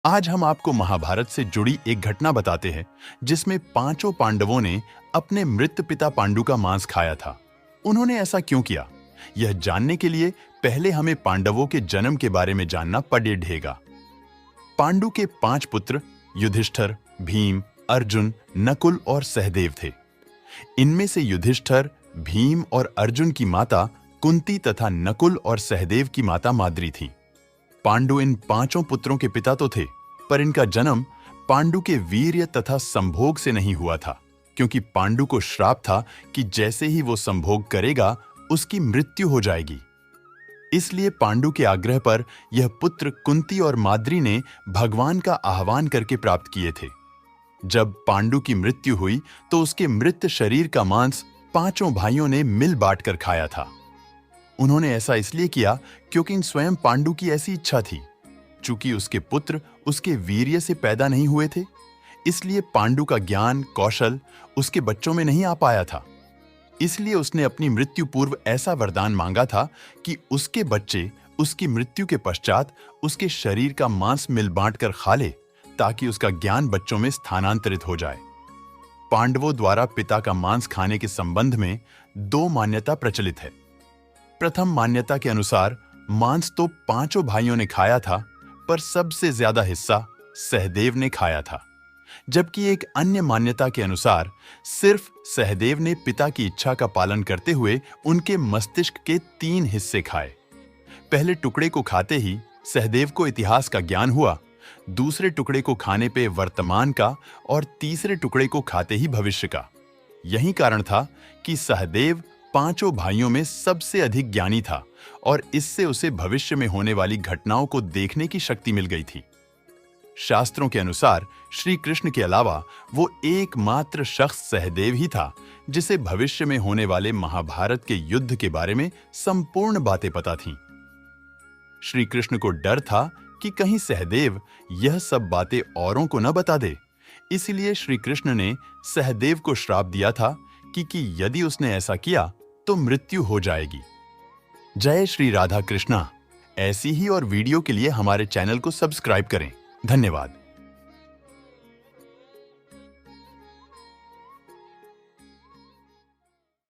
आज हम आपको महाभारत से जुड़ी एक घटना बताते हैं जिसमें पांचों पांडवों ने अपने मृत पिता पांडु का मांस खाया था। उन्होंने ऐसा क्यों किया, यह जानने के लिए पहले हमें पांडवों के जन्म के बारे में जानना पड़ेगा। पांडु के 5 पुत्र युधिष्ठिर, भीम, अर्जुन, नकुल और सहदेव थे। इनमें से युधिष्ठिर, भीम और अर्जुन की माता कुंती तथा नकुल और सहदेव की माता माद्री थी। पांडु इन 5 पुत्रों के पिता तो थे, पर इनका जन्म पांडु के वीर्य तथा संभोग से नहीं हुआ था, क्योंकि पांडु को श्राप था कि जैसे ही वो संभोग करेगा उसकी मृत्यु हो जाएगी। इसलिए पांडु के आग्रह पर यह पुत्र कुंती और माद्री ने भगवान का आह्वान करके प्राप्त किए थे। जब पांडु की मृत्यु हुई तो उसके मृत शरीर का मांस 5 भाइयों ने मिल बांट कर खाया था। उन्होंने ऐसा इसलिए किया क्योंकि स्वयं पांडु की ऐसी इच्छा थी। चूंकि उसके पुत्र उसके वीर्य से पैदा नहीं हुए थे, इसलिए पांडु का ज्ञान कौशल उसके बच्चों में नहीं आ पाया था। इसलिए उसने अपनी मृत्यु पूर्व ऐसा वरदान मांगा था कि उसके बच्चे उसकी मृत्यु के पश्चात उसके शरीर का मांस मिल बांट कर खा ले, ताकि उसका ज्ञान बच्चों में स्थानांतरित हो जाए। पांडवों द्वारा पिता का मांस खाने के संबंध में 2 मान्यता प्रचलित है। प्रथम मान्यता के अनुसार मांस तो 5 भाइयों ने खाया था, पर सबसे ज्यादा हिस्सा सहदेव ने खाया था। जबकि एक अन्य मान्यता के अनुसार सिर्फ सहदेव ने पिता की इच्छा का पालन करते हुए उनके मस्तिष्क के 3 हिस्से खाए। पहले टुकड़े को खाते ही सहदेव को इतिहास का ज्ञान हुआ, दूसरे टुकड़े को खाने पे वर्तमान का और तीसरे टुकड़े को खाते ही भविष्य का। यही कारण था कि सहदेव 5 भाइयों में सबसे अधिक ज्ञानी था और इससे उसे भविष्य में होने वाली घटनाओं को देखने की शक्ति मिल गई थी। शास्त्रों के अनुसार श्री कृष्ण के अलावा वो एकमात्र शख्स सहदेव ही था जिसे भविष्य में होने वाले महाभारत के युद्ध के बारे में संपूर्ण बातें पता थीं। श्री कृष्ण को डर था कि कहीं सहदेव यह सब बातें औरों को न बता दे। इसलिए श्री कृष्ण ने सहदेव को श्राप दिया था कि यदि उसने ऐसा किया तो मृत्यु हो जाएगी। जय श्री राधा कृष्णा। ऐसी ही और वीडियो के लिए हमारे चैनल को सब्सक्राइब करें। धन्यवाद।